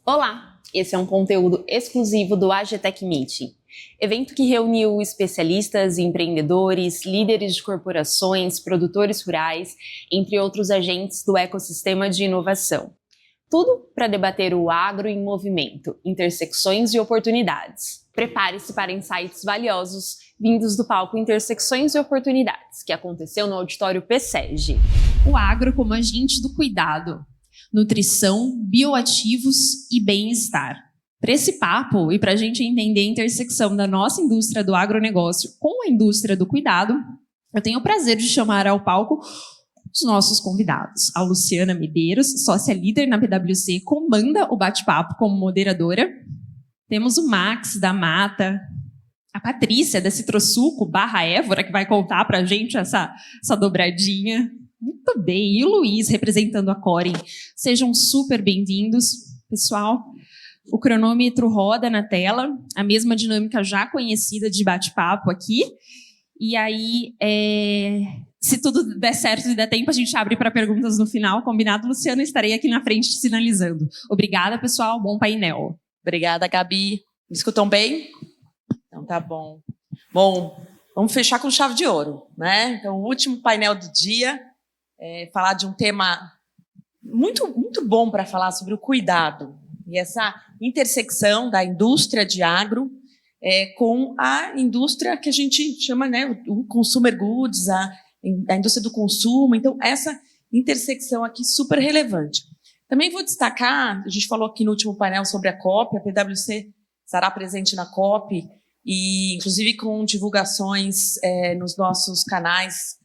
Olá, esse é um conteúdo exclusivo do AGTech Meeting, evento que reuniu especialistas, empreendedores, líderes de corporações, produtores rurais, entre outros agentes do ecossistema de inovação. Tudo para debater o agro em movimento, intersecções e oportunidades. Prepare-se para insights valiosos vindos do palco Intersecções e Oportunidades, que aconteceu no auditório PSEG. O agro como agente do cuidado, nutrição, bioativos e bem-estar. Para esse papo e para a gente entender a intersecção da nossa indústria do agronegócio com a indústria do cuidado, eu tenho o prazer de chamar ao palco os nossos convidados. A Luciana Medeiros, sócia líder na PwC, comanda o bate-papo como moderadora. Temos o Max da Mata, a Patrícia da Citrosuco / Évora, que vai contar para a gente essa dobradinha. Muito bem, e o Luiz, representando a Corem. Sejam super bem-vindos, pessoal. O cronômetro roda na tela, a mesma dinâmica já conhecida de bate-papo aqui. E aí, se tudo der certo e der tempo, a gente abre para perguntas no final. Combinado, Luciana? Estarei aqui na frente sinalizando. Obrigada, pessoal. Bom painel. Obrigada, Gabi. Me escutam bem? Então, tá bom. Bom, vamos fechar com chave de ouro, né? Então, o último painel do dia é falar de um tema muito, muito bom para falar sobre o cuidado e essa intersecção da indústria de agro com a indústria que a gente chama, né, o consumer goods, a indústria do consumo. Então, essa intersecção aqui super relevante. Também vou destacar, a gente falou aqui no último painel sobre a COP, a PwC estará presente na COP, e inclusive com divulgações nos nossos canais,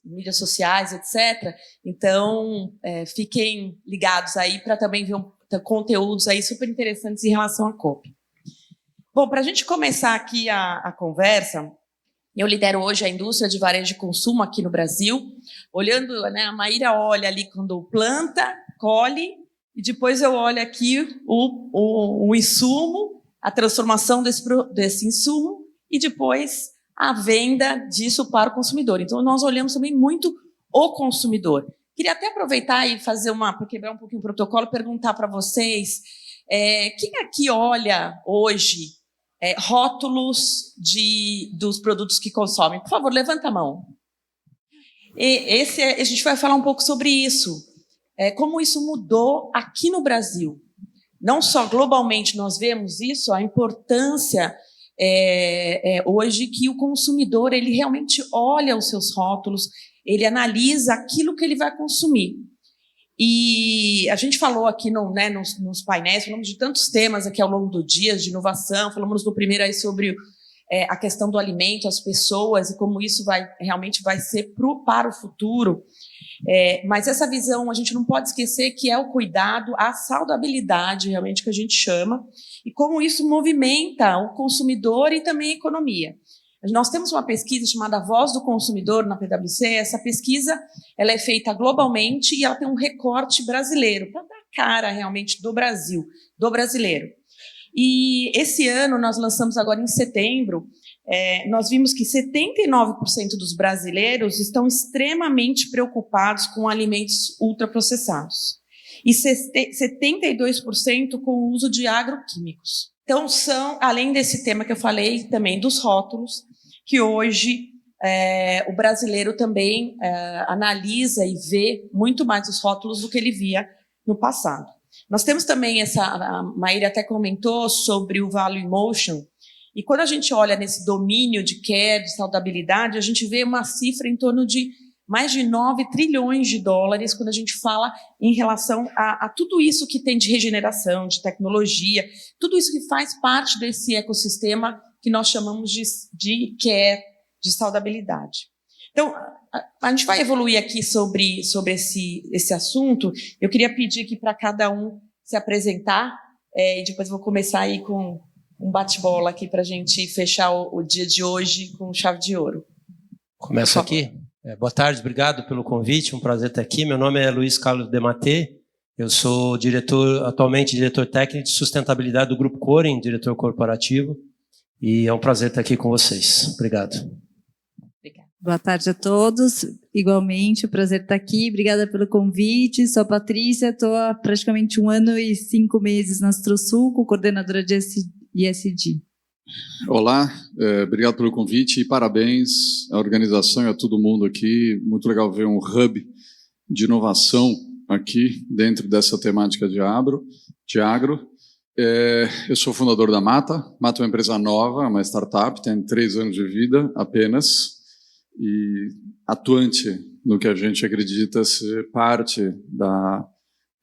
mídias sociais, etc. Então, fiquem ligados aí para também ver conteúdos aí super interessantes em relação à COP. Bom, para a gente começar aqui a conversa, eu lidero hoje a indústria de varejo de consumo aqui no Brasil, olhando, né, a Maíra olha ali quando planta, colhe, e depois eu olho aqui o insumo, a transformação desse insumo, e depois a venda disso para o consumidor. Então, nós olhamos também muito o consumidor. Queria até aproveitar e fazer para quebrar um pouquinho o protocolo, perguntar para vocês, quem aqui olha hoje rótulos dos produtos que consomem? Por favor, levanta a mão. A gente vai falar um pouco sobre isso, como isso mudou aqui no Brasil. Não só globalmente nós vemos isso, a importância hoje que o consumidor ele realmente olha os seus rótulos, ele analisa aquilo que ele vai consumir. E a gente falou aqui nos painéis, falamos de tantos temas aqui ao longo do dia, de inovação, falamos no primeiro aí sobre a questão do alimento, as pessoas, e como isso realmente vai ser para o futuro. Mas essa visão, a gente não pode esquecer que é o cuidado, a saudabilidade, realmente, que a gente chama, e como isso movimenta o consumidor e também a economia. Nós temos uma pesquisa chamada Voz do Consumidor na PwC. Essa pesquisa ela é feita globalmente e ela tem um recorte brasileiro, para dar cara realmente do Brasil, do brasileiro. E esse ano, nós lançamos agora em setembro, nós vimos que 79% dos brasileiros estão extremamente preocupados com alimentos ultraprocessados e 72% com o uso de agroquímicos. Então, além desse tema que eu falei também dos rótulos, que hoje o brasileiro também analisa e vê muito mais os rótulos do que ele via no passado. Nós temos também a Maíra até comentou sobre o Value Emotion, e quando a gente olha nesse domínio de care, de saudabilidade, a gente vê uma cifra em torno de mais de 9 trilhões de dólares quando a gente fala em relação a tudo isso que tem de regeneração, de tecnologia, tudo isso que faz parte desse ecossistema que nós chamamos de care, de saudabilidade. Então, a gente vai evoluir aqui sobre esse assunto. Eu queria pedir aqui para cada um se apresentar, e depois vou começar aí com um bate-bola aqui para a gente fechar o dia de hoje com chave de ouro. Começo aqui. Boa tarde, obrigado pelo convite, um prazer estar aqui. Meu nome é Luiz Carlos Dematê, eu sou atualmente diretor técnico de sustentabilidade do Grupo Corem, diretor corporativo, e é um prazer estar aqui com vocês. Obrigado. Obrigada. Boa tarde a todos. Igualmente, prazer estar aqui. Obrigada pelo convite. Sou a Patrícia, estou há praticamente 1 ano e 5 meses na Astrosul, coordenadora de ISD. Olá, obrigado pelo convite e parabéns à organização e a todo mundo aqui. Muito legal ver um hub de inovação aqui dentro dessa temática de agro. Eu sou fundador da Mata. Mata é uma empresa nova, uma startup, tem 3 anos de vida apenas, e atuante no que a gente acredita ser parte da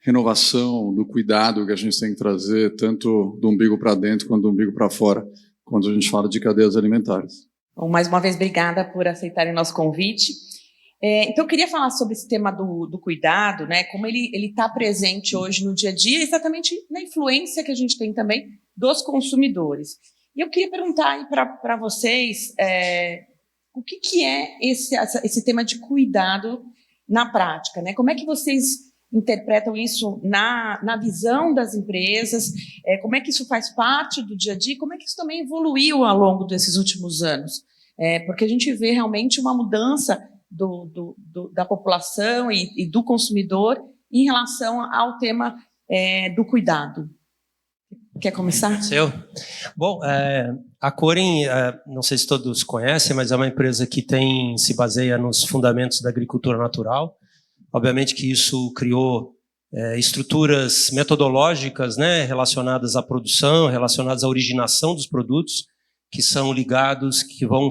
renovação, do cuidado que a gente tem que trazer, tanto do umbigo para dentro quanto do umbigo para fora, quando a gente fala de cadeias alimentares. Bom, mais uma vez, obrigada por aceitarem nosso convite. Então, eu queria falar sobre esse tema do cuidado, né, como ele está presente hoje no dia a dia, exatamente na influência que a gente tem também dos consumidores. E eu queria perguntar aí para vocês o que é esse tema de cuidado na prática, né? Como é que vocês interpretam isso na visão das empresas? Como é que isso faz parte do dia a dia? Como é que isso também evoluiu ao longo desses últimos anos? Porque a gente vê realmente uma mudança da população e do consumidor em relação ao tema do cuidado. Quer começar? Bom, a Corim, não sei se todos conhecem, mas é uma empresa que se baseia nos fundamentos da agricultura natural. Obviamente que isso criou estruturas metodológicas, né, relacionadas à produção, relacionadas à originação dos produtos, que são ligados, que vão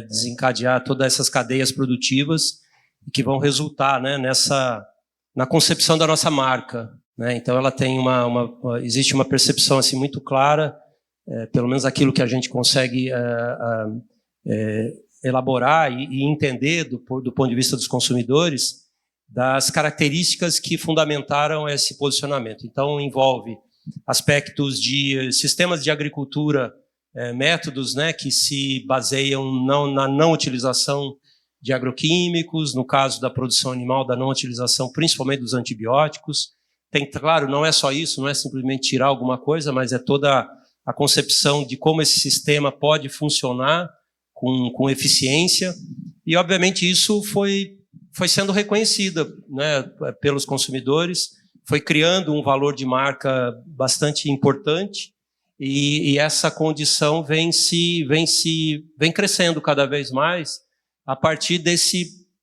desencadear todas essas cadeias produtivas e que vão resultar, né, na concepção da nossa marca, né? Então ela tem existe uma percepção assim muito clara, pelo menos aquilo que a gente consegue elaborar e entender do ponto de vista dos consumidores, das características que fundamentaram esse posicionamento. Então envolve aspectos de sistemas de agricultura, métodos, né, que se baseiam na não utilização de agroquímicos, no caso da produção animal, da não utilização principalmente dos antibióticos. Claro, não é só isso, não é simplesmente tirar alguma coisa, mas é toda a concepção de como esse sistema pode funcionar com eficiência. E, obviamente, isso foi sendo reconhecido, né, pelos consumidores, foi criando um valor de marca bastante importante, e essa condição vem crescendo cada vez mais a partir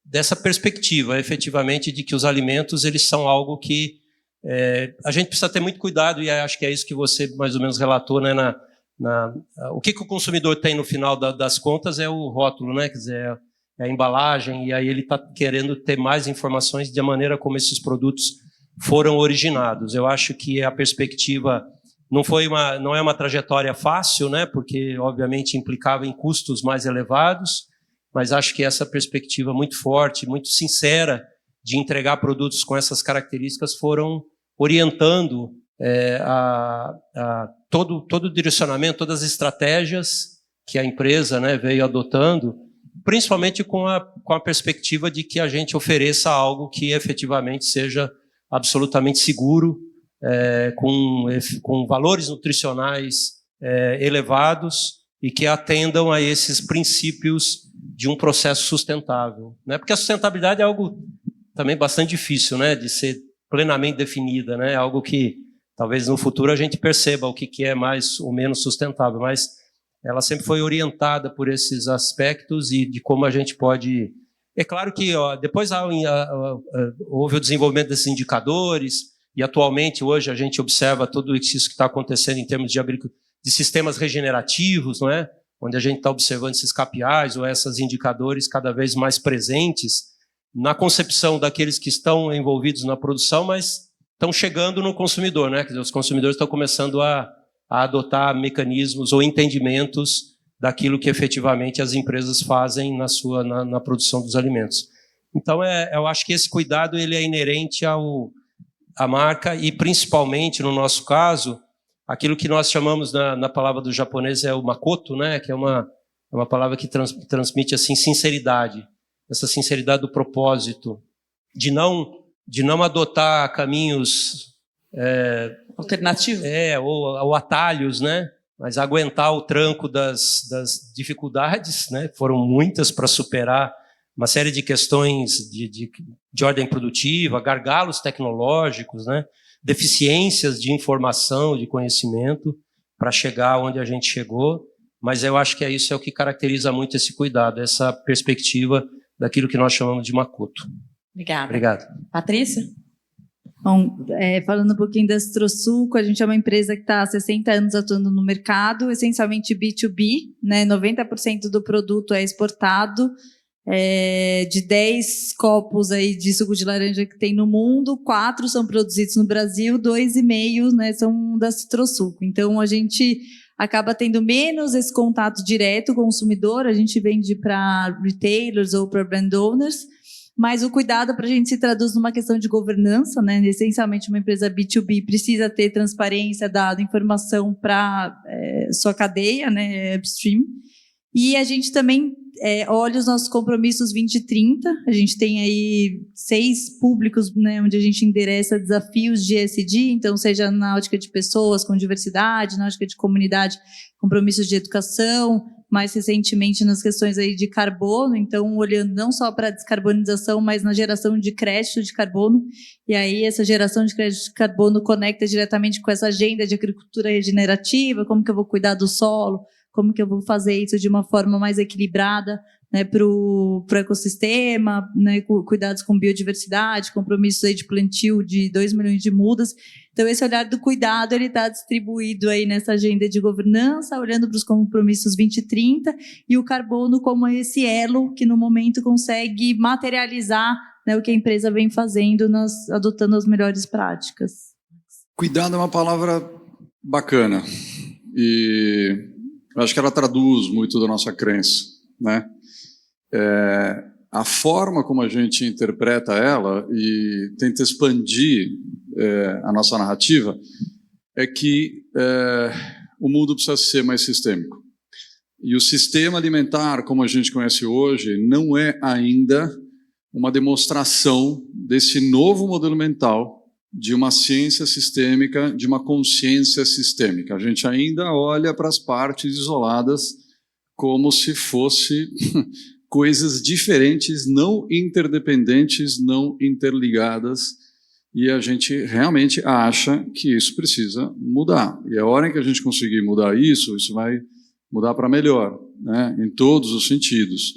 dessa perspectiva, efetivamente, de que os alimentos eles são algo que a gente precisa ter muito cuidado, e acho que é isso que você mais ou menos relatou, né, o que o consumidor tem no final das contas é o rótulo, né, quer dizer, é a embalagem, e aí ele está querendo ter mais informações da maneira como esses produtos foram originados. Eu acho que a perspectiva não é uma trajetória fácil, né, porque obviamente implicava em custos mais elevados, mas acho que essa perspectiva muito forte, muito sincera de entregar produtos com essas características foram orientando todo o direcionamento, todas as estratégias que a empresa, né, veio adotando, principalmente com a perspectiva de que a gente ofereça algo que efetivamente seja absolutamente seguro, com valores nutricionais elevados e que atendam a esses princípios de um processo sustentável, né? Porque a sustentabilidade é algo também bastante difícil, né, de ser plenamente definida, né? Algo que talvez no futuro a gente perceba o que é mais ou menos sustentável, mas ela sempre foi orientada por esses aspectos e de como a gente pode... É claro que depois houve o desenvolvimento desses indicadores e atualmente hoje a gente observa tudo isso que está acontecendo em termos de sistemas regenerativos, não é? Onde a gente está observando esses KPIs ou esses indicadores cada vez mais presentes na concepção daqueles que estão envolvidos na produção, mas estão chegando no consumidor, né? Quer dizer, os consumidores estão começando a adotar mecanismos ou entendimentos daquilo que efetivamente as empresas fazem na produção dos alimentos. Então, eu acho que esse cuidado ele é inerente à marca e, principalmente, no nosso caso, aquilo que nós chamamos na palavra do japonês é o makoto, né? Que é uma palavra que transmite assim, sinceridade. Essa sinceridade do propósito, de não adotar caminhos alternativos, ou atalhos, né? mas aguentar o tranco das dificuldades, né? Foram muitas para superar uma série de questões de ordem produtiva, gargalos tecnológicos, né? Deficiências de informação, de conhecimento, para chegar onde a gente chegou. Mas eu acho que isso é o que caracteriza muito esse cuidado, essa perspectiva daquilo que nós chamamos de Makoto. Obrigada. Obrigado. Patrícia? Bom, falando um pouquinho da Citrosuco, a gente é uma empresa que está há 60 anos atuando no mercado, essencialmente B2B, né? 90% do produto é exportado. De 10 copos aí de suco de laranja que tem no mundo, 4 são produzidos no Brasil, 2,5, né, são da Citrosuco. Então, a gente acaba tendo menos esse contato direto com o consumidor, a gente vende para retailers ou para brand owners, mas o cuidado para a gente se traduz numa questão de governança, né? Essencialmente, uma empresa B2B precisa ter transparência, dado, informação para sua cadeia, né, upstream. E a gente também olha os nossos compromissos 2030. A gente tem aí 6 públicos, né, onde a gente endereça desafios de ESG, então seja na ótica de pessoas com diversidade, na ótica de comunidade, compromissos de educação, mais recentemente nas questões aí de carbono, então olhando não só para a descarbonização, mas na geração de crédito de carbono, e aí essa geração de crédito de carbono conecta diretamente com essa agenda de agricultura regenerativa, como que eu vou cuidar do solo, como que eu vou fazer isso de uma forma mais equilibrada, né, para o ecossistema, né, cuidados com biodiversidade, compromissos aí de plantio de 2 milhões de mudas. Então, esse olhar do cuidado, ele está distribuído aí nessa agenda de governança, olhando para os compromissos 2030, e o carbono como esse elo que, no momento, consegue materializar, né, o que a empresa vem fazendo, adotando as melhores práticas. Cuidado é uma palavra bacana, e acho que ela traduz muito da nossa crença, né? A forma como a gente interpreta ela e tenta expandir a nossa narrativa é que o mundo precisa ser mais sistêmico. E o sistema alimentar, como a gente conhece hoje, não é ainda uma demonstração desse novo modelo mental de uma ciência sistêmica, de uma consciência sistêmica. A gente ainda olha para as partes isoladas como se fosse coisas diferentes, não interdependentes, não interligadas, e a gente realmente acha que isso precisa mudar. E a hora em que a gente conseguir mudar isso, isso vai mudar para melhor, né? Em todos os sentidos.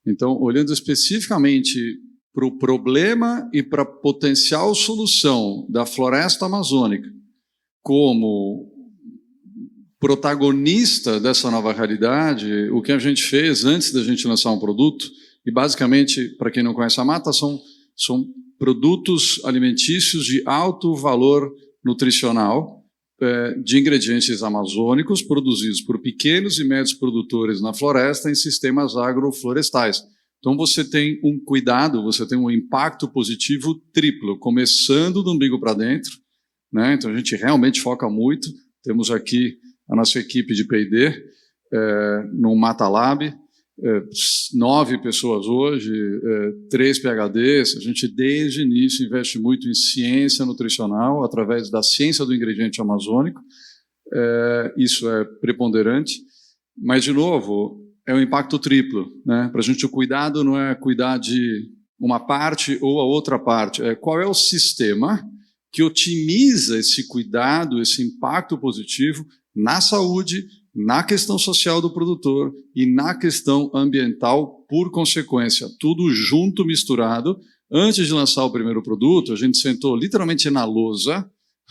Então, olhando especificamente para o problema e para a potencial solução da floresta amazônica como protagonista dessa nova realidade, o que a gente fez antes da gente lançar um produto, e basicamente, para quem não conhece a Mata, são produtos alimentícios de alto valor nutricional, de ingredientes amazônicos, produzidos por pequenos e médios produtores na floresta em sistemas agroflorestais. Então você tem um cuidado, você tem um impacto positivo triplo, começando do umbigo para dentro, né? Então a gente realmente foca muito. Temos aqui a nossa equipe de P&D no Mata Lab, 9 pessoas hoje, 3 PhDs. A gente desde o início investe muito em ciência nutricional através da ciência do ingrediente amazônico. Isso é preponderante, mas de novo é um impacto triplo, né? Para a gente o cuidado não é cuidar de uma parte ou a outra parte, qual é o sistema que otimiza esse cuidado, esse impacto positivo na saúde, na questão social do produtor e na questão ambiental por consequência, tudo junto, misturado. Antes de lançar o primeiro produto, a gente sentou literalmente na lousa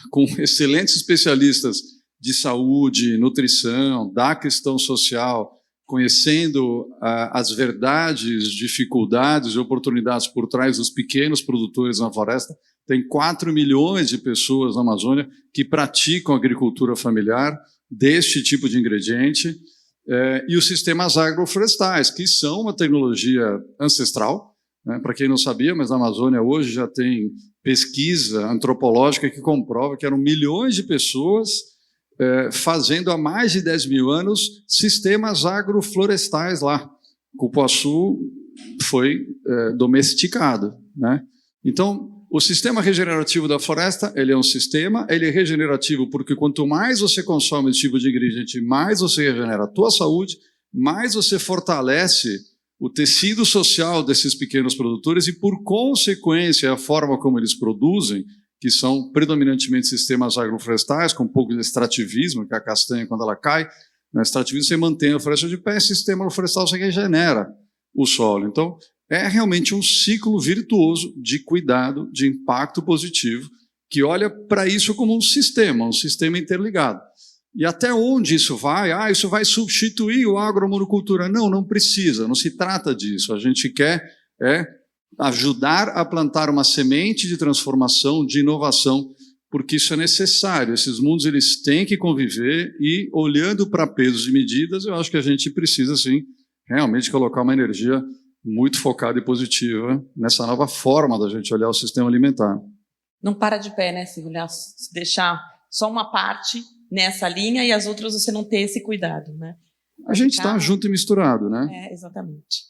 com excelentes especialistas de saúde, nutrição, da questão social, conhecendo as verdades, dificuldades e oportunidades por trás dos pequenos produtores na floresta. Tem 4 milhões de pessoas na Amazônia que praticam agricultura familiar deste tipo de ingrediente, e os sistemas agroflorestais, que são uma tecnologia ancestral, né? Para quem não sabia, mas na Amazônia hoje já tem pesquisa antropológica que comprova que eram milhões de pessoas fazendo há mais de 10 mil anos sistemas agroflorestais lá. O cupuaçu foi domesticado, né? Então, o sistema regenerativo da floresta, ele é um sistema, ele é regenerativo porque quanto mais você consome esse tipo de ingrediente, mais você regenera a tua saúde, mais você fortalece o tecido social desses pequenos produtores e, por consequência, a forma como eles produzem, que são predominantemente sistemas agroflorestais, com um pouco de extrativismo, que é a castanha, quando ela cai, no extrativismo você mantém a floresta de pé, e o sistema agroflorestal você regenera o solo. Então, é realmente um ciclo virtuoso de cuidado, de impacto positivo, que olha para isso como um sistema interligado. E até onde isso vai? Isso vai substituir o agromonocultura. Não, não precisa, não se trata disso. A gente quer ajudar a plantar uma semente de transformação, de inovação, porque isso é necessário. Esses mundos eles têm que conviver e, olhando para pesos e medidas, eu acho que a gente precisa, sim, realmente colocar uma energia muito focada e positiva nessa nova forma da gente olhar o sistema alimentar. Não para de pé, né? Se deixar só uma parte nessa linha e as outras você não ter esse cuidado, né? A gente está junto e misturado, né? Exatamente.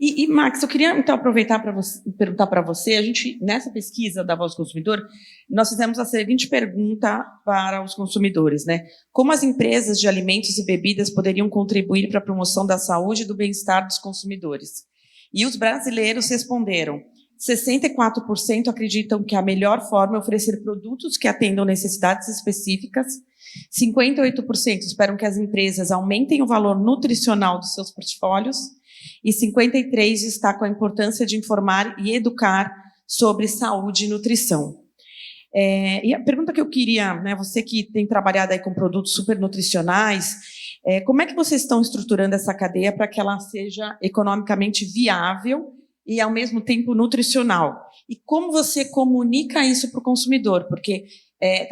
E Max, eu queria então aproveitar para perguntar para você, a gente, nessa pesquisa da Voz do Consumidor, nós fizemos a seguinte pergunta para os consumidores, né? Como as empresas de alimentos e bebidas poderiam contribuir para a promoção da saúde e do bem-estar dos consumidores? E os brasileiros responderam: 64% acreditam que a melhor forma é oferecer produtos que atendam necessidades específicas, 58% esperam que as empresas aumentem o valor nutricional dos seus portfólios, e 53% destacam a importância de informar e educar sobre saúde e nutrição. E a pergunta que eu queria, né, você que tem trabalhado aí com produtos super nutricionais, como é que vocês estão estruturando essa cadeia para que ela seja economicamente viável e, ao mesmo tempo, nutricional? E como você comunica isso para o consumidor? Porque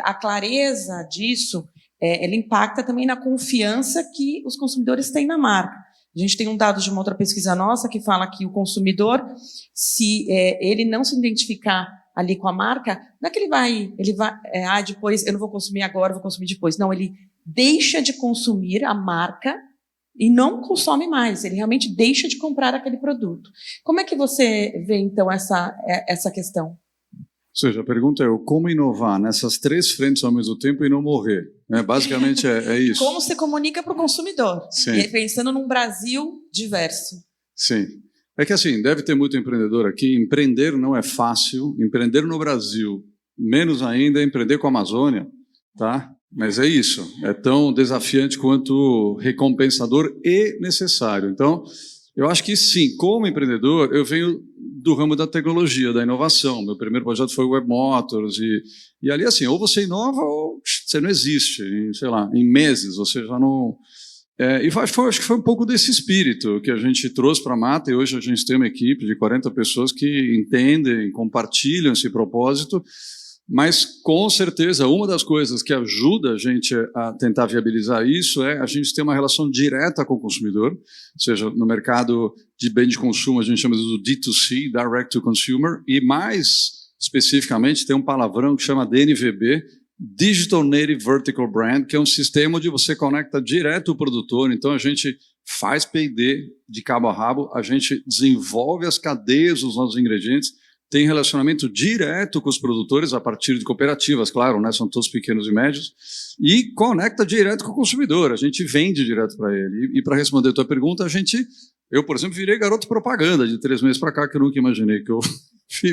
a clareza disso, ela impacta também na confiança que os consumidores têm na marca. A gente tem um dado de uma outra pesquisa nossa que fala que o consumidor, se ele não se identificar ali com a marca, não é que ele vai depois, eu não vou consumir agora, vou consumir depois. Não, ele deixa de consumir a marca e não consome mais, ele realmente deixa de comprar aquele produto. Como é que você vê, então, essa questão? Ou seja, a pergunta é como inovar nessas 3 frentes ao mesmo tempo e não morrer. Basicamente é isso. Como você comunica para o consumidor? Sim. E pensando num Brasil diverso. Sim. É que assim, deve ter muito empreendedor aqui. Empreender não é fácil. Empreender no Brasil, menos ainda, é empreender com a Amazônia, tá? Mas é isso. É tão desafiante quanto recompensador e necessário. Então, eu acho que sim, como empreendedor, eu venho do ramo da tecnologia, da inovação. Meu primeiro projeto foi o Web Motors, e ali assim, ou você inova ou você não existe, em meses, você já não... acho que foi um pouco desse espírito que a gente trouxe para a Mata, e hoje a gente tem uma equipe de 40 pessoas que entendem, compartilham esse propósito, mas com certeza uma das coisas que ajuda a gente a tentar viabilizar isso é a gente ter uma relação direta com o consumidor, ou seja, no mercado de bem de consumo a gente chama do D2C, Direct to Consumer, e mais especificamente tem um palavrão que chama DNVB, Digital Native Vertical Brand, que é um sistema onde você conecta direto o produtor. Então a gente faz P&D de cabo a rabo, a gente desenvolve as cadeias dos nossos ingredientes, tem relacionamento direto com os produtores a partir de cooperativas, claro, né, são todos pequenos e médios, e conecta direto com o consumidor, a gente vende direto para ele. E para responder a tua pergunta, eu, por exemplo, virei garoto propaganda de 3 meses para cá, que eu nunca imaginei que eu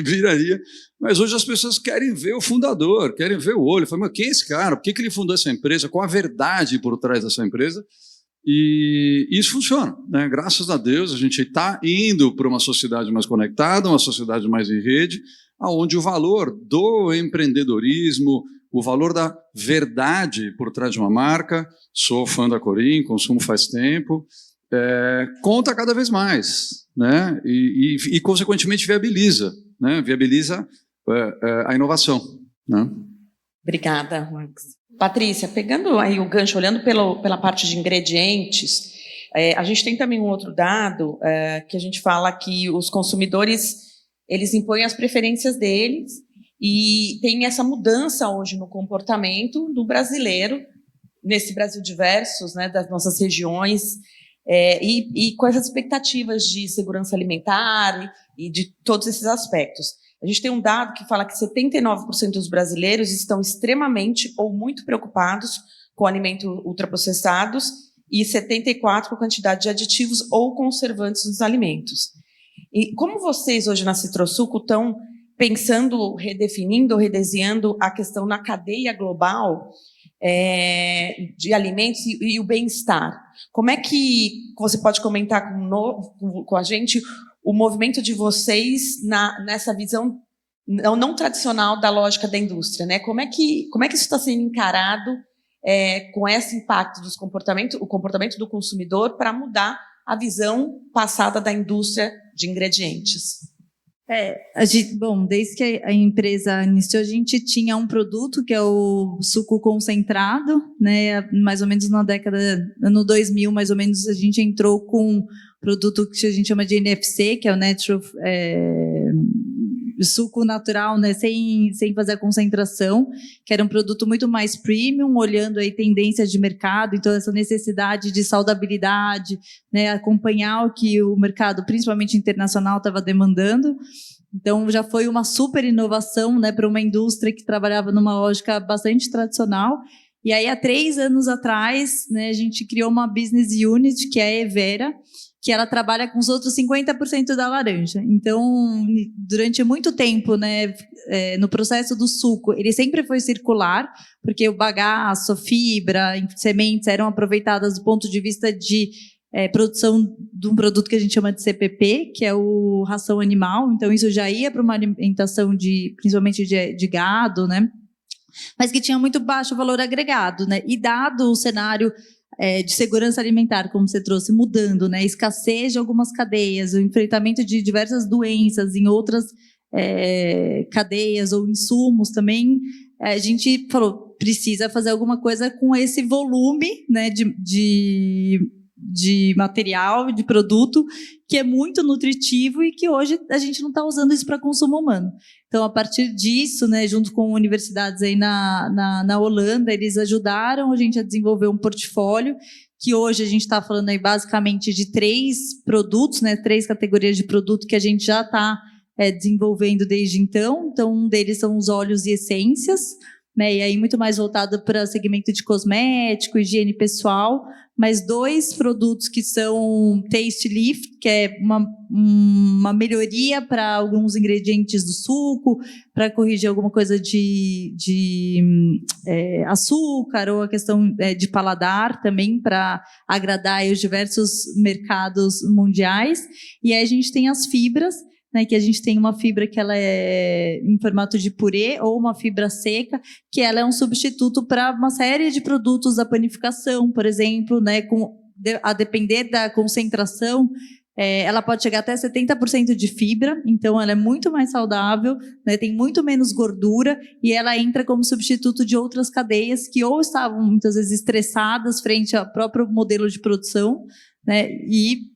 viraria, mas hoje as pessoas querem ver o fundador, querem ver o olho, falam, mas quem é esse cara? Por que ele fundou essa empresa? Qual a verdade por trás dessa empresa? E isso funciona, né? Graças a Deus, a gente está indo para uma sociedade mais conectada, uma sociedade mais em rede, onde o valor do empreendedorismo, o valor da verdade por trás de uma marca, sou fã da Corim, consumo faz tempo, conta cada vez mais, né? E consequentemente viabiliza, né? Viabiliza a inovação, né? Obrigada, Max. Patrícia, pegando aí o gancho, olhando pela parte de ingredientes, a gente tem também um outro dado que a gente fala que os consumidores, eles impõem as preferências deles e tem essa mudança hoje no comportamento do brasileiro, nesse Brasil diversos, né, das nossas regiões, e com essas expectativas de segurança alimentar e de todos esses aspectos. A gente tem um dado que fala que 79% dos brasileiros estão extremamente ou muito preocupados com alimentos ultraprocessados e 74% com a quantidade de aditivos ou conservantes nos alimentos. E como vocês hoje na Citrosuco estão pensando, redefinindo, redesenhando a questão na cadeia global de alimentos e o bem-estar? Como é que você pode comentar com a gente o movimento de vocês nessa visão não tradicional da lógica da indústria, né? Como é que isso está sendo encarado com esse impacto o comportamento do consumidor para mudar a visão passada da indústria de ingredientes? Desde que a empresa iniciou, a gente tinha um produto que é o suco concentrado, né? Mais ou menos na década, ano 2000, mais ou menos, a gente entrou com um produto que a gente chama de NFC, que é o Natural suco natural, né? Sem fazer a concentração, que era um produto muito mais premium, olhando aí tendências de mercado, então essa necessidade de saudabilidade, né? Acompanhar o que o mercado, principalmente internacional, estava demandando. Então, já foi uma super inovação, né, para uma indústria que trabalhava numa lógica bastante tradicional. E aí, há 3 anos atrás, né, a gente criou uma business unit, que é a Evera, que ela trabalha com os outros 50% da laranja. Então, durante muito tempo, né, no processo do suco, ele sempre foi circular, porque o bagaço, fibra, sementes eram aproveitadas do ponto de vista de produção de um produto que a gente chama de CPP, que é o ração animal. Então, isso já ia para uma alimentação principalmente de gado, né? Mas que tinha muito baixo valor agregado, né? E dado o cenário de segurança alimentar, como você trouxe, mudando, né? Escassez de algumas cadeias, o enfrentamento de diversas doenças em outras cadeias ou insumos também, a gente falou, precisa fazer alguma coisa com esse volume, né, de material, de produto, que é muito nutritivo e que hoje a gente não está usando isso para consumo humano. Então, a partir disso, né, junto com universidades aí na Holanda, eles ajudaram a gente a desenvolver um portfólio que hoje a gente está falando aí basicamente de 3 produtos, né, 3 categorias de produto que a gente já está desenvolvendo desde então. Então, um deles são os óleos e essências, né, e aí muito mais voltado para segmento de cosmético, higiene pessoal, mas 2 produtos que são Taste Lift, que é uma melhoria para alguns ingredientes do suco, para corrigir alguma coisa de açúcar, ou a questão de paladar também, para agradar aí os diversos mercados mundiais. E aí a gente tem as fibras, né, que a gente tem uma fibra que ela é em formato de purê, ou uma fibra seca, que ela é um substituto para uma série de produtos da panificação, por exemplo, né, a depender da concentração, ela pode chegar até 70% de fibra, então ela é muito mais saudável, né, tem muito menos gordura, e ela entra como substituto de outras cadeias que ou estavam muitas vezes estressadas frente ao próprio modelo de produção, né, e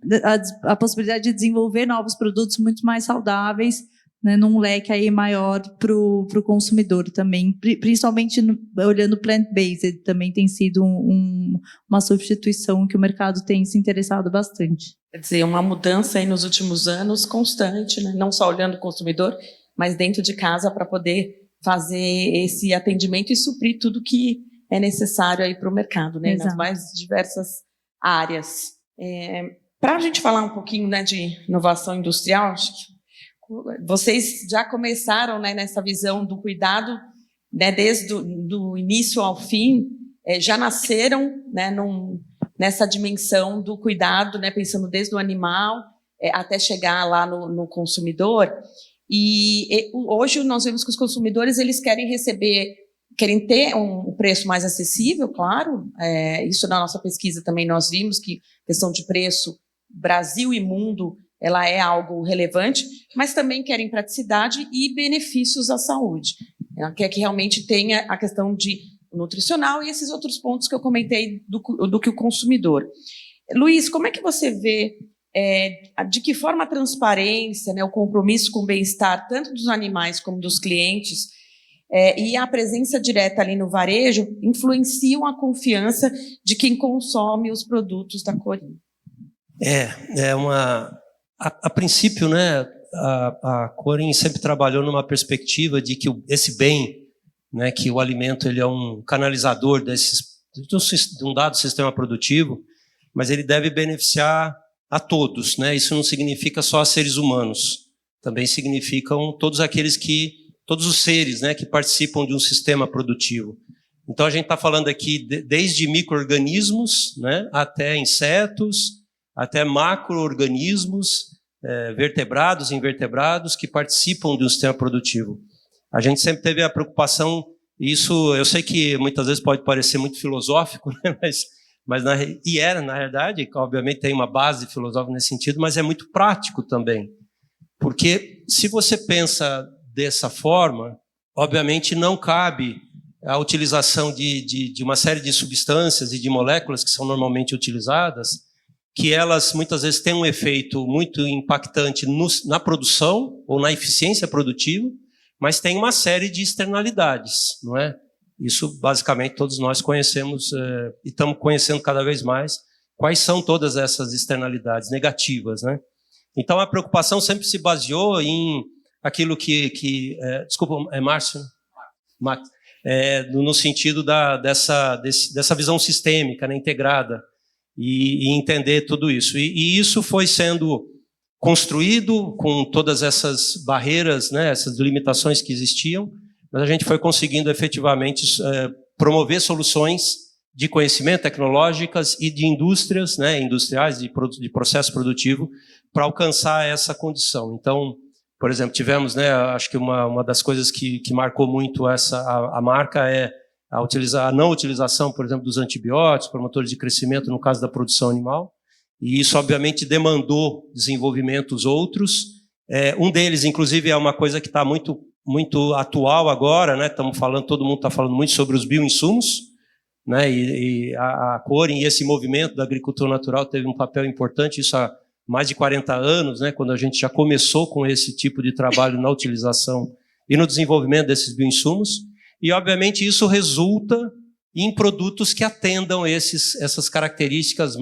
a possibilidade de desenvolver novos produtos muito mais saudáveis, né, num leque aí maior para o consumidor também, principalmente olhando plant-based, também tem sido uma substituição que o mercado tem se interessado bastante. Quer dizer, uma mudança aí nos últimos anos constante, né, não só olhando o consumidor, mas dentro de casa para poder fazer esse atendimento e suprir tudo que é necessário aí para o mercado, né, nas mais diversas áreas. Para a gente falar um pouquinho, né, de inovação industrial, acho que vocês já começaram, né, nessa visão do cuidado, né, desde do início ao fim, já nasceram, né, nessa dimensão do cuidado, né, pensando desde o animal até chegar lá no consumidor. E hoje nós vemos que os consumidores eles querem ter um preço mais acessível, claro. Isso na nossa pesquisa também nós vimos que a questão de preço, Brasil e mundo, ela é algo relevante, mas também querem praticidade e benefícios à saúde. Ela quer que realmente tenha a questão de nutricional e esses outros pontos que eu comentei do que o consumidor. Luiz, como é que você vê, de que forma a transparência, né, o compromisso com o bem-estar, tanto dos animais como dos clientes, e a presença direta ali no varejo influenciam a confiança de quem consome os produtos da Corim? A princípio, né, a Corin sempre trabalhou numa perspectiva de que esse bem, né, que o alimento ele é um canalizador de um dado sistema produtivo, mas ele deve beneficiar a todos, né? Isso não significa só a seres humanos, também significam todos os seres, né, que participam de um sistema produtivo. Então a gente está falando aqui desde micro-organismos, né, até insetos, até macro-organismos, vertebrados e invertebrados que participam de um sistema produtivo. A gente sempre teve a preocupação, isso eu sei que muitas vezes pode parecer muito filosófico, né, na realidade, obviamente tem uma base filosófica nesse sentido, mas é muito prático também. Porque se você pensa dessa forma, obviamente não cabe a utilização de uma série de substâncias e de moléculas que são normalmente utilizadas, que elas muitas vezes têm um efeito muito impactante na produção ou na eficiência produtiva, mas tem uma série de externalidades, não é? Isso, basicamente, todos nós conhecemos e estamos conhecendo cada vez mais quais são todas essas externalidades negativas, né? Então, a preocupação sempre se baseou em aquilo desculpa, Márcio? Max, no sentido dessa visão sistêmica, né, integrada, e entender tudo isso. E isso foi sendo construído com todas essas barreiras, né, essas limitações que existiam, mas a gente foi conseguindo efetivamente promover soluções de conhecimento tecnológicas e de indústrias, né, industriais, de processo produtivo, para alcançar essa condição. Então, por exemplo, tivemos, né, acho que uma das coisas que marcou muito a marca é a não utilização, por exemplo, dos antibióticos, promotores de crescimento, no caso da produção animal, e isso, obviamente, demandou desenvolvimentos outros. Um deles, inclusive, é uma coisa que está muito, muito atual agora, né? Todo mundo está falando muito sobre os bioinsumos, né? E a Corin e esse movimento da agricultura natural teve um papel importante, isso há mais de 40 anos, né? Quando a gente já começou com esse tipo de trabalho na utilização e no desenvolvimento desses bioinsumos. E, obviamente, isso resulta em produtos que atendam essas características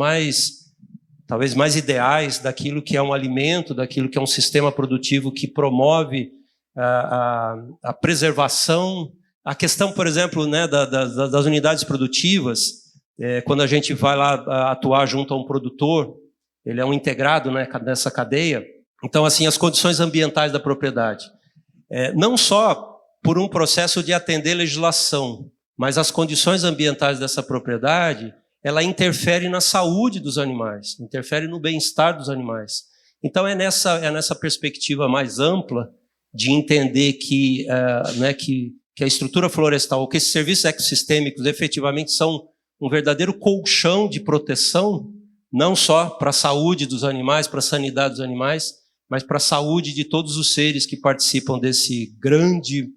talvez mais ideais daquilo que é um alimento, daquilo que é um sistema produtivo que promove a preservação. A questão, por exemplo, né, das unidades produtivas, quando a gente vai lá atuar junto a um produtor, ele é um integrado, né, nessa cadeia. Então, assim, as condições ambientais da propriedade. Não só por um processo de atender legislação, mas as condições ambientais dessa propriedade, ela interfere na saúde dos animais, interfere no bem-estar dos animais. Então é nessa perspectiva mais ampla de entender que a estrutura florestal, ou que esses serviços ecossistêmicos efetivamente são um verdadeiro colchão de proteção, não só para a saúde dos animais, para a sanidade dos animais, mas para a saúde de todos os seres que participam desse grande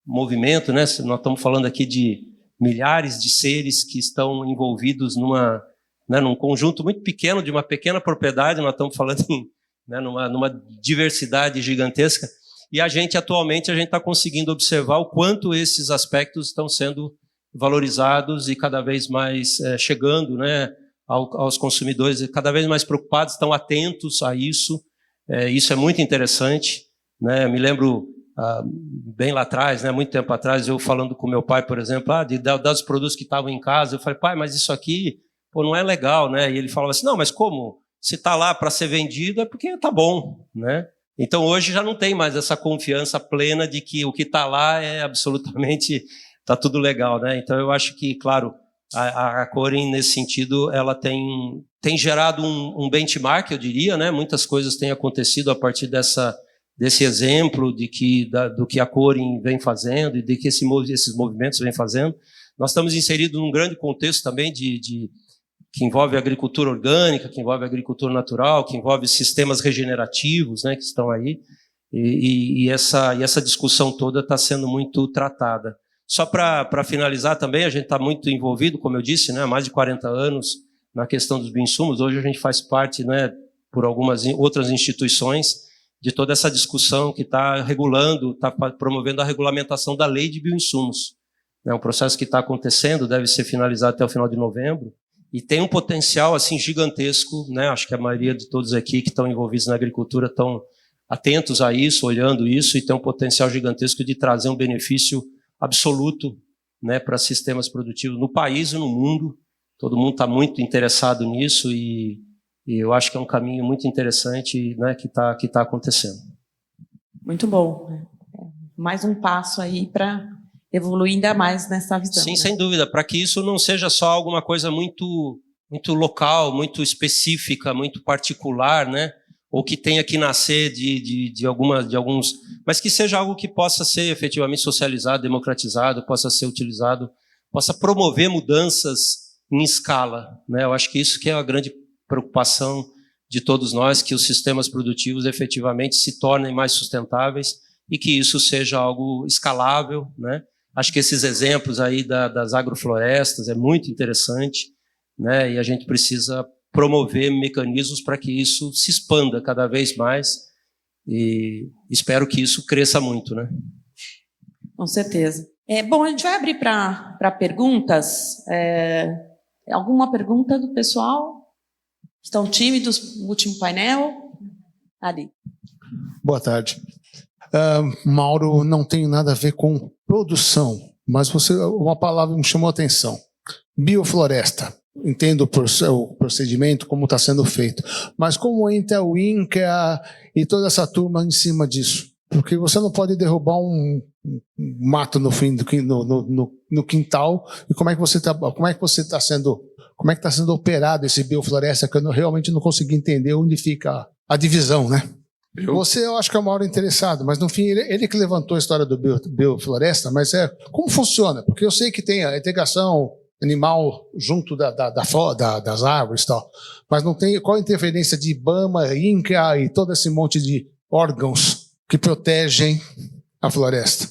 movimento, né? Nós estamos falando aqui de milhares de seres que estão envolvidos num conjunto muito pequeno, de uma pequena propriedade, nós estamos falando numa diversidade gigantesca, e atualmente a gente está conseguindo observar o quanto esses aspectos estão sendo valorizados e cada vez mais chegando, né, aos consumidores, e cada vez mais preocupados, estão atentos a isso. Isso é muito interessante, né? Me lembro bem lá atrás, né, muito tempo atrás, eu falando com meu pai, por exemplo, dos produtos que estavam em casa, eu falei, pai, mas isso aqui não é legal, né? E ele falava assim, não, mas como? Se está lá para ser vendido é porque está bom, né? Então hoje já não tem mais essa confiança plena de que o que está lá é absolutamente, está tudo legal, né? Então eu acho que, claro, a Corin, nesse sentido, ela tem gerado um benchmark, eu diria, né? Muitas coisas têm acontecido a partir desse exemplo do que a Corin vem fazendo e de que esses movimentos vêm fazendo. Nós estamos inseridos num grande contexto também que envolve a agricultura orgânica, que envolve a agricultura natural, que envolve sistemas regenerativos, né, que estão aí, e essa discussão toda está sendo muito tratada. Só para finalizar também, a gente está muito envolvido, como eu disse, né, há mais de 40 anos na questão dos bioinsumos. Hoje a gente faz parte, né, por algumas outras instituições, de toda essa discussão que está regulando, está promovendo a regulamentação da lei de bioinsumos. É um processo que está acontecendo, deve ser finalizado até o final de novembro, e tem um potencial assim gigantesco, né? Acho que a maioria de todos aqui que estão envolvidos na agricultura estão atentos a isso, olhando isso, e tem um potencial gigantesco de trazer um benefício absoluto, né, para sistemas produtivos no país e no mundo. Todo mundo está muito interessado nisso e eu acho que é um caminho muito interessante, né, que tá acontecendo. Muito bom. Mais um passo aí para evoluir ainda mais nessa visão. Sim, né? sem dúvida, para que isso não seja só alguma coisa muito local, muito específica, muito particular, né? Ou que tenha que nascer de alguns, mas que seja algo que possa ser efetivamente socializado, democratizado, possa ser utilizado, possa promover mudanças em escala, né? Eu acho que isso que é a grande preocupação de todos nós, que os sistemas produtivos efetivamente se tornem mais sustentáveis e que isso seja algo escalável, né? Acho que esses exemplos aí das agroflorestas é muito interessante, né? E a gente precisa promover mecanismos para que isso se expanda cada vez mais e espero que isso cresça muito, né? Com certeza. Bom, a gente vai abrir para perguntas. Alguma pergunta do pessoal? Estão tímidos no último painel? Ali. Boa tarde. Mauro, não tem nada a ver com produção, mas uma palavra me chamou a atenção. Biofloresta. Entendo o procedimento, como está sendo feito. Mas como entra o INCRA e toda essa turma em cima disso? Porque você não pode derrubar um mato no quintal. E como é que está sendo operado esse biofloresta, que eu realmente não consegui entender onde fica a divisão, né? Você, eu acho que é o maior interessado, mas no fim ele que levantou a história do biofloresta, mas como funciona? Porque eu sei que tem a integração animal junto das árvores e tal, mas não tem qual a interferência de IBAMA, INCRA e todo esse monte de órgãos que protegem a floresta.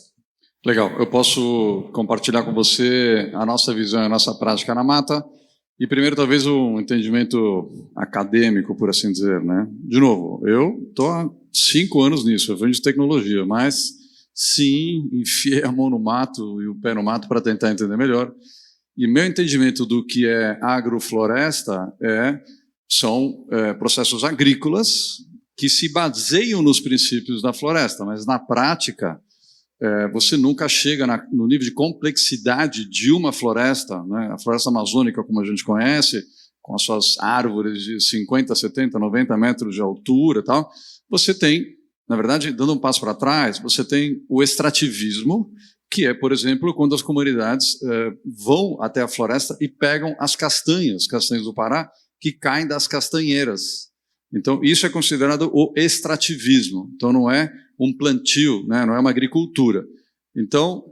Legal, eu posso compartilhar com você a nossa visão, a nossa prática na mata. E primeiro, talvez, um entendimento acadêmico, por assim dizer, né? De novo, eu estou há 5 anos nisso, eu venho de tecnologia, mas sim, enfiei a mão no mato e o pé no mato para tentar entender melhor. E meu entendimento do que é agrofloresta são processos agrícolas que se baseiam nos princípios da floresta, mas na prática você nunca chega no nível de complexidade de uma floresta, né? A floresta amazônica, como a gente conhece, com as suas árvores de 50, 70, 90 metros de altura e tal, você tem, na verdade, dando um passo para trás, você tem o extrativismo, que é, por exemplo, quando as comunidades vão até a floresta e pegam as castanhas do Pará, que caem das castanheiras. Então, isso é considerado o extrativismo. Então, não é um plantio, né? Não é uma agricultura. Então,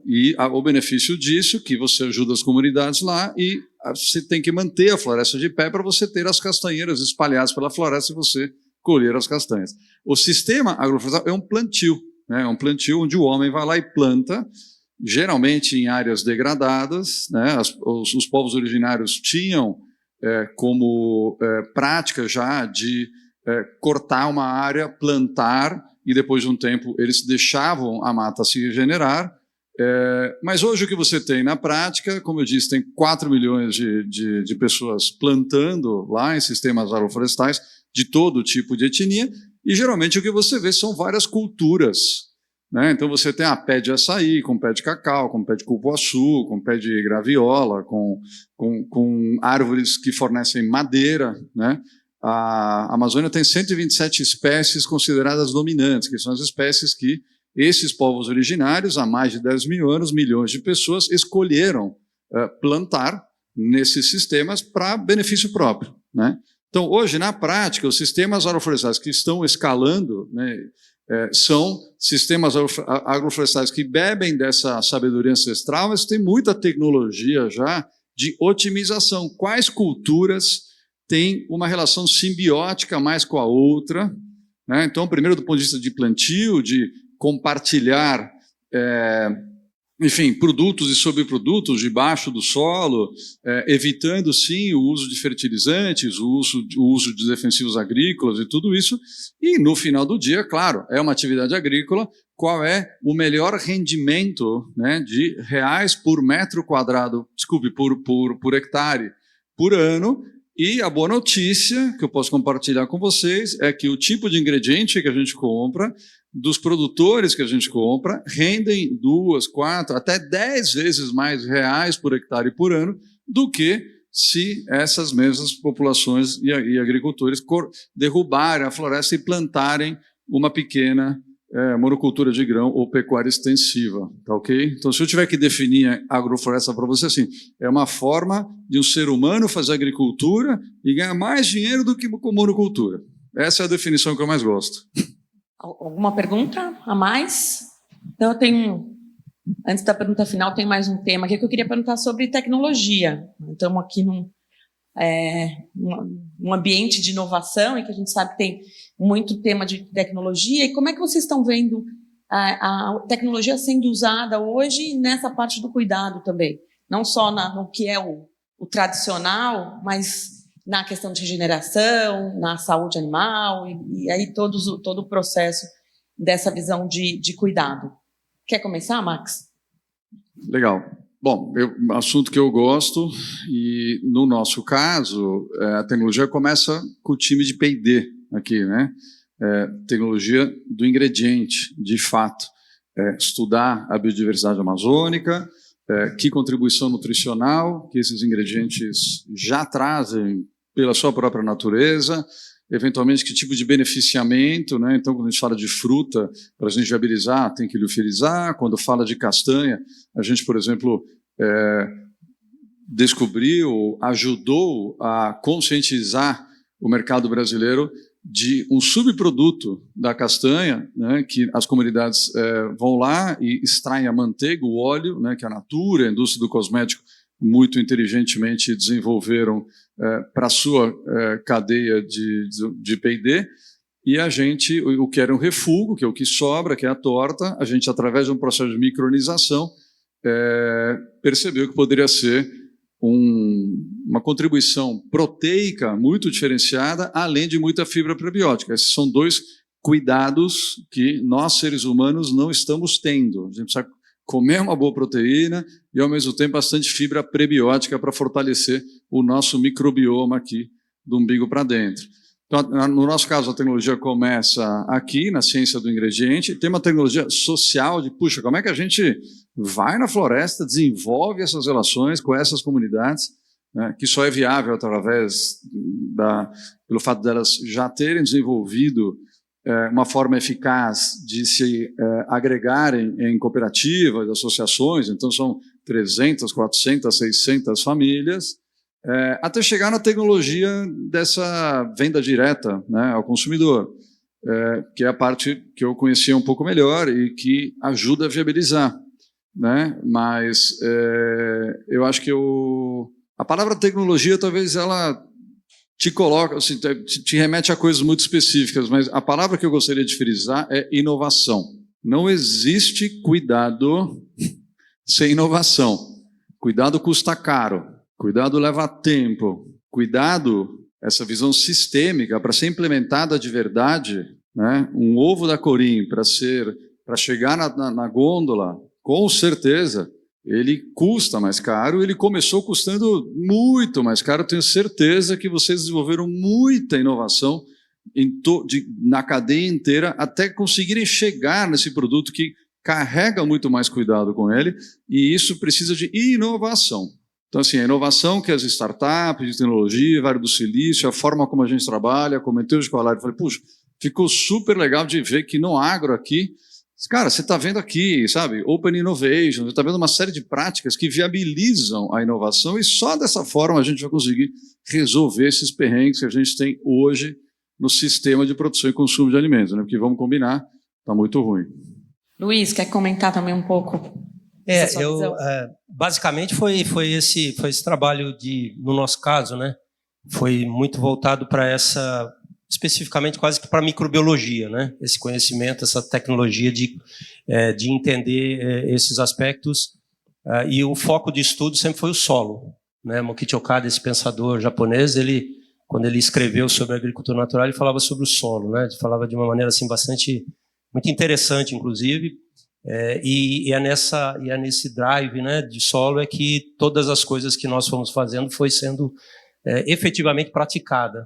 o benefício disso é que você ajuda as comunidades lá e você tem que manter a floresta de pé para você ter as castanheiras espalhadas pela floresta e você colher as castanhas. O sistema agroflorestal é um plantio, né? É um plantio onde o homem vai lá e planta, geralmente em áreas degradadas, né? Os povos originários tinham como prática já de cortar uma área, plantar, e depois de um tempo eles deixavam a mata se regenerar. Mas hoje o que você tem na prática, como eu disse, tem 4 milhões de pessoas plantando lá em sistemas agroflorestais de todo tipo de etnia, e geralmente o que você vê são várias culturas, né? Então você tem pé de açaí, com pé de cacau, com pé de cupuaçu, com pé de graviola, com árvores que fornecem madeira, né? A Amazônia tem 127 espécies consideradas dominantes, que são as espécies que esses povos originários, há mais de 10 mil anos, milhões de pessoas, escolheram plantar nesses sistemas para benefício próprio, né? Então, hoje, na prática, os sistemas agroflorestais que estão escalando, né, são sistemas agroflorestais que bebem dessa sabedoria ancestral, mas tem muita tecnologia já de otimização. Quais culturas têm uma relação simbiótica mais com a outra, né? Então, primeiro, do ponto de vista de plantio, de compartilhar, enfim, produtos e sobreprodutos debaixo do solo, evitando, sim, o uso de fertilizantes, o uso de defensivos agrícolas e tudo isso. E, no final do dia, claro, é uma atividade agrícola, qual é o melhor rendimento, né, de reais por metro quadrado, desculpe, por hectare, por ano, E a boa notícia que eu posso compartilhar com vocês é que o tipo de ingrediente que a gente compra, dos produtores que a gente compra, rendem 2, 4, até 10 vezes mais reais por hectare por ano do que se essas mesmas populações e agricultores derrubarem a floresta e plantarem uma pequena monocultura de grão ou pecuária extensiva, tá ok? Então, se eu tiver que definir a agrofloresta para você, assim, é uma forma de um ser humano fazer agricultura e ganhar mais dinheiro do que com monocultura. Essa é a definição que eu mais gosto. Alguma pergunta a mais? Então, eu tenho, antes da pergunta final, tem mais um tema aqui que eu queria perguntar sobre tecnologia. Estamos aqui num ambiente de inovação e que a gente sabe que tem muito tema de tecnologia. E como é que vocês estão vendo a tecnologia sendo usada hoje nessa parte do cuidado também? Não só no que é o tradicional, mas na questão de regeneração, na saúde animal, e aí todo o processo dessa visão de cuidado. Quer começar, Max? Legal. Bom, assunto que eu gosto, e no nosso caso, a tecnologia começa com o time de P&D aqui, né? Tecnologia do ingrediente, de fato. Estudar a biodiversidade amazônica, que contribuição nutricional que esses ingredientes já trazem pela sua própria natureza, eventualmente que tipo de beneficiamento, né? Então, quando a gente fala de fruta, para a gente viabilizar, tem que liofilizar. Quando fala de castanha, a gente, por exemplo, descobriu, ajudou a conscientizar o mercado brasileiro de um subproduto da castanha, né, que as comunidades vão lá e extraem a manteiga, o óleo, né, que a Natura, a indústria do cosmético, muito inteligentemente desenvolveram para a sua cadeia de P&D, e a gente, o que era um refúgio, que é o que sobra, que é a torta, a gente, através de um processo de micronização, percebeu que poderia ser uma contribuição proteica muito diferenciada, além de muita fibra prebiótica. Esses são dois cuidados que nós, seres humanos, não estamos tendo. A gente precisa comer uma boa proteína e, ao mesmo tempo, bastante fibra prebiótica para fortalecer o nosso microbioma aqui do umbigo para dentro. Então, no nosso caso, a tecnologia começa aqui, na ciência do ingrediente. Tem uma tecnologia social de, puxa, como é que a gente vai na floresta, desenvolve essas relações com essas comunidades, né, que só é viável através pelo fato delas já terem desenvolvido uma forma eficaz de se agregarem em cooperativas, associações. Então, são 300, 400, 600 famílias, até chegar na tecnologia dessa venda direta, né, ao consumidor, que é a parte que eu conhecia um pouco melhor e que ajuda a viabilizar, né? Mas eu acho que a palavra tecnologia, talvez ela te coloca, assim, te remete a coisas muito específicas, mas a palavra que eu gostaria de frisar é inovação. Não existe cuidado sem inovação. Cuidado custa caro, cuidado leva tempo, cuidado, essa visão sistêmica, para ser implementada de verdade, né? Um ovo da Corim, para chegar na gôndola, com certeza, ele custa mais caro, ele começou custando muito mais caro. Tenho certeza que vocês desenvolveram muita inovação na cadeia inteira até conseguirem chegar nesse produto que carrega muito mais cuidado com ele, e isso precisa de inovação. Então, assim, a inovação que as startups de tecnologia, Vale do Silício, a forma como a gente trabalha, comentei hoje com a Lari, falei, puxa, ficou super legal de ver que no agro aqui, cara, você está vendo aqui, sabe, Open Innovation, você está vendo uma série de práticas que viabilizam a inovação, e só dessa forma a gente vai conseguir resolver esses perrengues que a gente tem hoje no sistema de produção e consumo de alimentos, né? Porque vamos combinar, está muito ruim. Luiz, quer comentar também um pouco? Basicamente foi esse trabalho no nosso caso, né? Foi muito voltado para especificamente quase que para microbiologia, né? Esse conhecimento, essa tecnologia de entender esses aspectos, e o foco de estudo sempre foi o solo, né? Mokichi Okada, esse pensador japonês, quando ele escreveu sobre a agricultura natural, ele falava sobre o solo, né? Ele falava de uma maneira assim muito interessante, inclusive. E é nesse drive, né, de solo que todas as coisas que nós fomos fazendo foi sendo efetivamente praticada.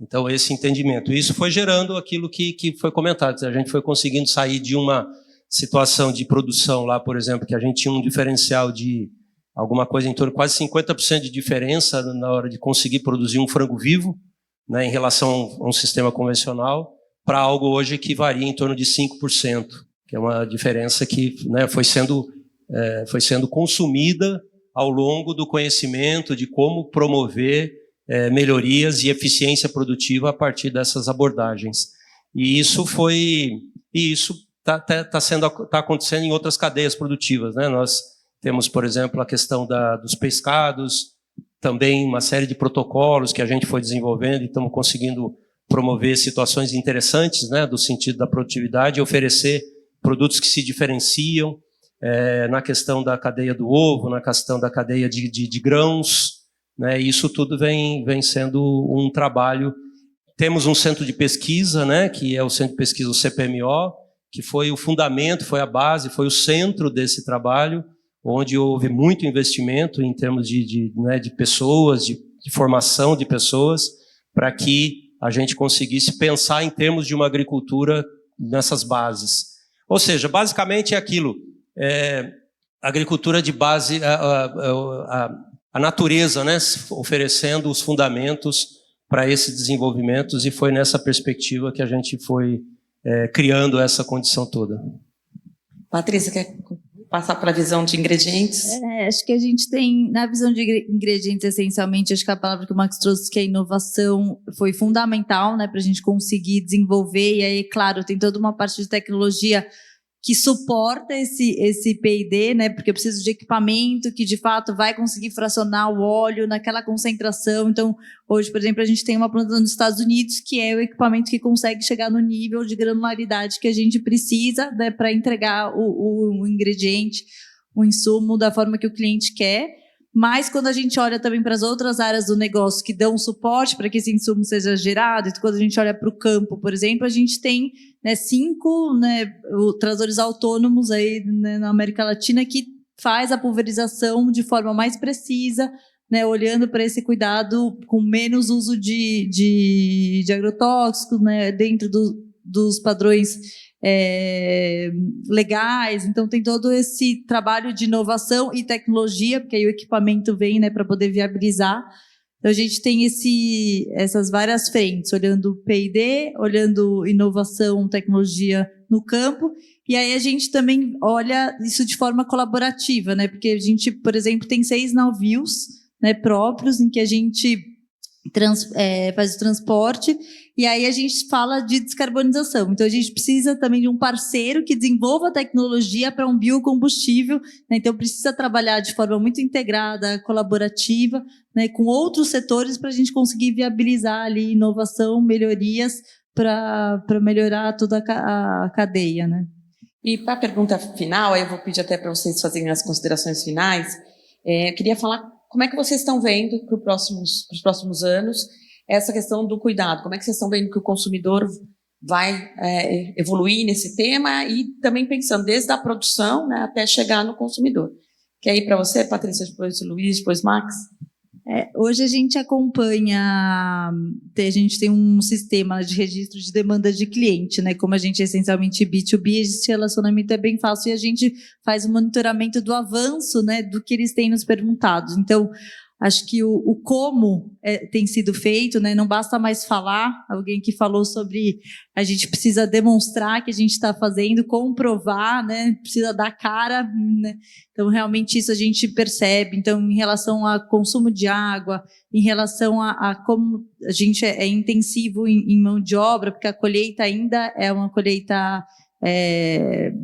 Então, esse entendimento. Isso foi gerando aquilo que foi comentado. A gente foi conseguindo sair de uma situação de produção lá, por exemplo, que a gente tinha um diferencial de alguma coisa em torno de quase 50% de diferença na hora de conseguir produzir um frango vivo, né, em relação a um sistema convencional, para algo hoje que varia em torno de 5%, que é uma diferença que, né, foi sendo consumida ao longo do conhecimento de como promover melhorias e eficiência produtiva a partir dessas abordagens. E isso está acontecendo em outras cadeias produtivas, né? Nós temos, por exemplo, a questão dos pescados, também uma série de protocolos que a gente foi desenvolvendo e estamos conseguindo promover situações interessantes, né, do sentido da produtividade, oferecer produtos que se diferenciam, na questão da cadeia do ovo, na questão da cadeia de grãos, né, e isso tudo vem sendo um trabalho. Temos um centro de pesquisa, né, que é o centro de pesquisa, o CPMO, que foi o fundamento, foi a base, foi o centro desse trabalho, onde houve muito investimento em termos de pessoas, de formação de pessoas, para que a gente conseguisse pensar em termos de uma agricultura nessas bases. Ou seja, basicamente é aquilo, agricultura de base, a natureza, né, oferecendo os fundamentos para esses desenvolvimentos, e foi nessa perspectiva que a gente foi criando essa condição toda. Patrícia, quer passar para a visão de ingredientes? Acho que a gente tem, na visão de ingredientes, essencialmente, acho que a palavra que o Max trouxe, que é inovação, foi fundamental, né, para a gente conseguir desenvolver. E aí, claro, tem toda uma parte de tecnologia que suporta esse P&D, né, porque eu preciso de equipamento que, de fato, vai conseguir fracionar o óleo naquela concentração. Então, hoje, por exemplo, a gente tem uma planta nos Estados Unidos que é o equipamento que consegue chegar no nível de granularidade que a gente precisa, né, para entregar o ingrediente, o insumo da forma que o cliente quer. Mas quando a gente olha também para as outras áreas do negócio que dão suporte para que esse insumo seja gerado, quando a gente olha para o campo, por exemplo, a gente tem, né, 5, né, trazedores autônomos aí, né, na América Latina que faz a pulverização de forma mais precisa, né, olhando para esse cuidado com menos uso de agrotóxicos, né, dentro dos padrões legais. Então tem todo esse trabalho de inovação e tecnologia, porque aí o equipamento vem, né, para poder viabilizar. Então a gente tem essas várias frentes, olhando P&D, olhando inovação, tecnologia no campo, e aí a gente também olha isso de forma colaborativa, né, porque a gente, por exemplo, tem 6 navios, né, próprios, em que a gente faz o transporte, e aí a gente fala de descarbonização. Então a gente precisa também de um parceiro que desenvolva a tecnologia para um biocombustível, né? Então precisa trabalhar de forma muito integrada, colaborativa, né, com outros setores para a gente conseguir viabilizar ali inovação, melhorias para melhorar toda a cadeia, né? E para a pergunta final, aí eu vou pedir até para vocês fazerem as considerações finais. Eu queria falar como é que vocês estão vendo para os próximos anos essa questão do cuidado. Como é que vocês estão vendo que o consumidor vai evoluir nesse tema, e também pensando desde a produção, né, até chegar no consumidor. Quer ir para você, Patrícia, depois o Luiz, depois Max? Hoje a gente acompanha, a gente tem um sistema de registro de demanda de cliente, né? Como a gente é essencialmente B2B, esse relacionamento é bem fácil e a gente faz o monitoramento do avanço, né, do que eles têm nos perguntado. Então, acho que o como tem sido feito, né? Não basta mais falar. Alguém que falou sobre a gente precisa demonstrar que a gente está fazendo, comprovar, né? Precisa dar cara, né? Então, realmente, isso a gente percebe. Então, em relação a consumo de água, em relação a como a gente é intensivo em mão de obra, porque a colheita ainda é uma colheita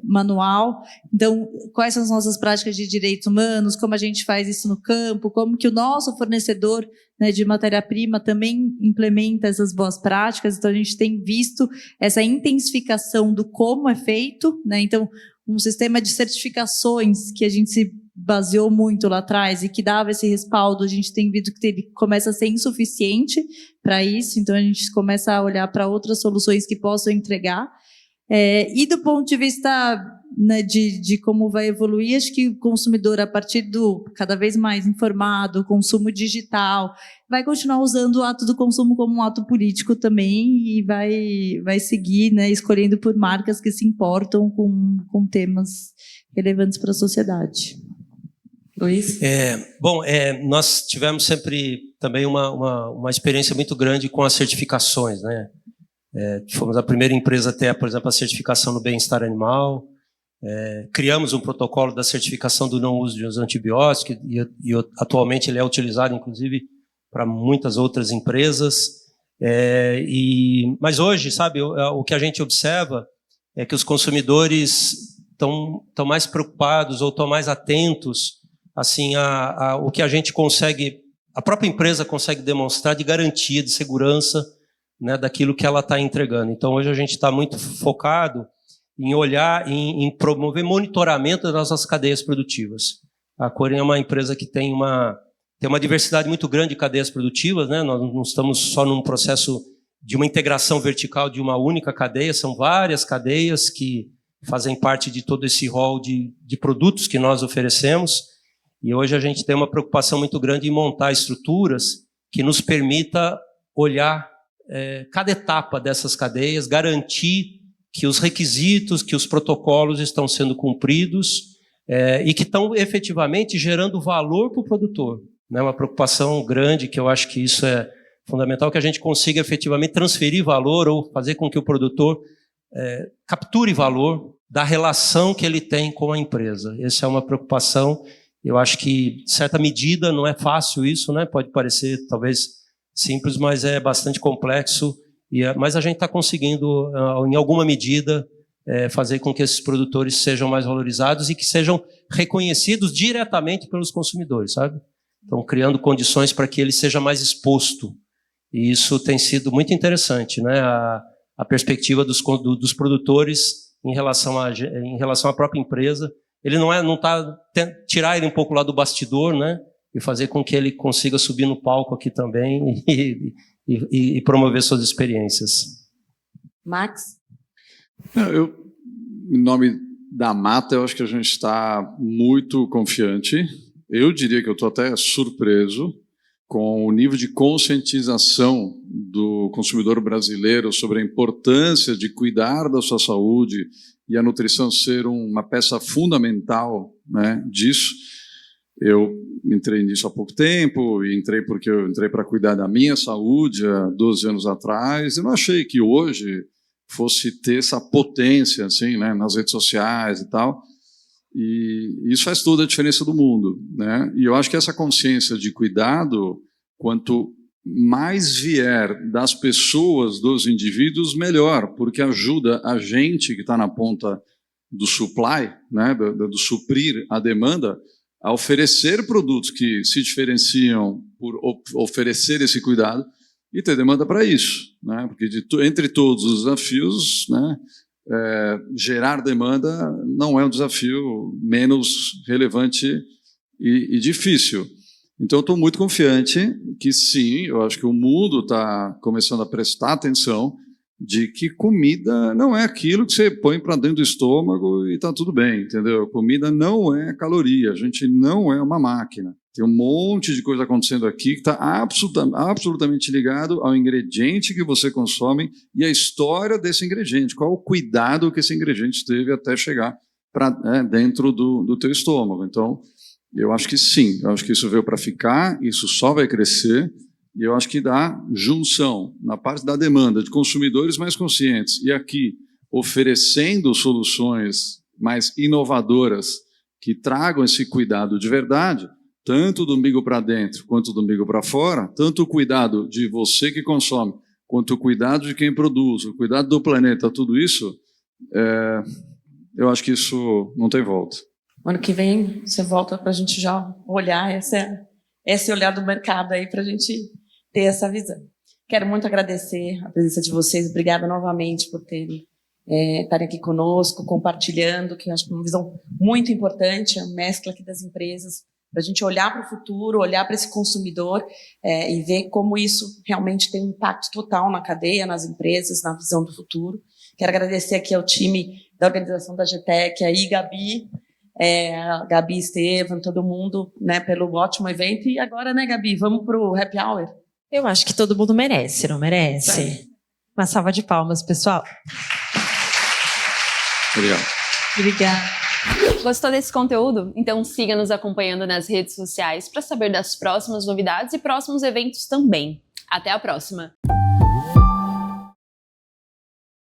manual. Então, quais são as nossas práticas de direitos humanos, como a gente faz isso no campo, como que o nosso fornecedor, né, de matéria-prima também implementa essas boas práticas. Então, a gente tem visto essa intensificação do como é feito, né? Então, um sistema de certificações que a gente se baseou muito lá atrás e que dava esse respaldo, a gente tem visto que ele começa a ser insuficiente para isso. Então, a gente começa a olhar para outras soluções que possam entregar. E do ponto de vista né, de como vai evoluir. Acho que o consumidor, a partir do cada vez mais informado, consumo digital, vai continuar usando o ato do consumo como um ato político também e vai seguir, né, escolhendo por marcas que se importam com temas relevantes para a sociedade. Luiz? Nós tivemos sempre também uma experiência muito grande com as certificações, né? Fomos a primeira empresa a ter, por exemplo, a certificação no bem-estar animal, criamos um protocolo da certificação do não uso de antibióticos e atualmente ele é utilizado, inclusive, para muitas outras empresas. Mas hoje, sabe, o que a gente observa é que os consumidores estão mais preocupados ou estão mais atentos assim, o que a gente consegue, a própria empresa consegue demonstrar de garantia, de segurança, né, daquilo que ela está entregando. Então, hoje a gente está muito focado em olhar, em promover monitoramento das nossas cadeias produtivas. A Corin é uma empresa que tem uma diversidade muito grande de cadeias produtivas, né? Nós não estamos só num processo de uma integração vertical de uma única cadeia, são várias cadeias que fazem parte de todo esse rol de produtos que nós oferecemos. E hoje a gente tem uma preocupação muito grande em montar estruturas que nos permita olhar cada etapa dessas cadeias, garantir que os requisitos, que os protocolos estão sendo cumpridos e que estão efetivamente gerando valor para o produtor. Né? Uma preocupação grande, que eu acho que isso é fundamental, que a gente consiga efetivamente transferir valor ou fazer com que o produtor capture valor da relação que ele tem com a empresa. Essa é uma preocupação. Eu acho que, em certa medida, não é fácil isso, né? Pode parecer, talvez, simples, mas é bastante complexo. Mas a gente está conseguindo, em alguma medida, fazer com que esses produtores sejam mais valorizados e que sejam reconhecidos diretamente pelos consumidores, sabe? Então, criando condições para que ele seja mais exposto. E isso tem sido muito interessante, né? A perspectiva dos produtores em relação à própria empresa. Ele não está tirar ele um pouco lá do bastidor, né? E fazer com que ele consiga subir no palco aqui também e promover suas experiências. Max? Em nome da Mata, eu acho que a gente está muito confiante. Eu diria que eu estou até surpreso com o nível de conscientização do consumidor brasileiro sobre a importância de cuidar da sua saúde e a nutrição ser uma peça fundamental, né, disso. Eu entrei nisso há pouco tempo, e entrei porque eu entrei para cuidar da minha saúde há 12 anos atrás. Eu não achei que hoje fosse ter essa potência assim, né, nas redes sociais e tal. E isso faz toda a diferença do mundo, né? E eu acho que essa consciência de cuidado, quanto mais vier das pessoas, dos indivíduos, melhor, porque ajuda a gente que está na ponta do supply, né, do suprir a demanda, a oferecer produtos que se diferenciam por oferecer esse cuidado e ter demanda para isso, né? Porque entre todos os desafios, né, gerar demanda não é um desafio menos relevante e difícil. Então, eu estou muito confiante que sim, eu acho que o mundo está começando a prestar atenção de que comida não é aquilo que você põe para dentro do estômago e está tudo bem, entendeu? Comida não é caloria, a gente não é uma máquina. Tem um monte de coisa acontecendo aqui que está absolutamente ligado ao ingrediente que você consome e à história desse ingrediente. Qual o cuidado que esse ingrediente teve até chegar dentro do teu estômago. Então, eu acho que sim, eu acho que isso veio para ficar, isso só vai crescer, e eu acho que dá junção na parte da demanda de consumidores mais conscientes e aqui oferecendo soluções mais inovadoras que tragam esse cuidado de verdade, tanto do umbigo para dentro quanto do umbigo para fora, tanto o cuidado de você que consome, quanto o cuidado de quem produz, o cuidado do planeta, tudo isso, eu acho que isso não tem volta. Ano que vem você volta para a gente já olhar esse olhar do mercado aí para a gente ter essa visão. Quero muito agradecer a presença de vocês, obrigada novamente por estarem aqui conosco, compartilhando, que eu acho que é uma visão muito importante, a mescla aqui das empresas, para a gente olhar para o futuro, olhar para esse consumidor e ver como isso realmente tem um impacto total na cadeia, nas empresas, na visão do futuro. Quero agradecer aqui ao time da organização da GTEC, aí, Gabi, Gabi, Estevam, todo mundo, né, pelo ótimo evento. E agora, né, Gabi, vamos para o Happy Hour? Eu acho que todo mundo merece, não merece? É. Uma salva de palmas, pessoal. Obrigado. Obrigada. Gostou desse conteúdo? Então siga nos acompanhando nas redes sociais para saber das próximas novidades e próximos eventos também. Até a próxima!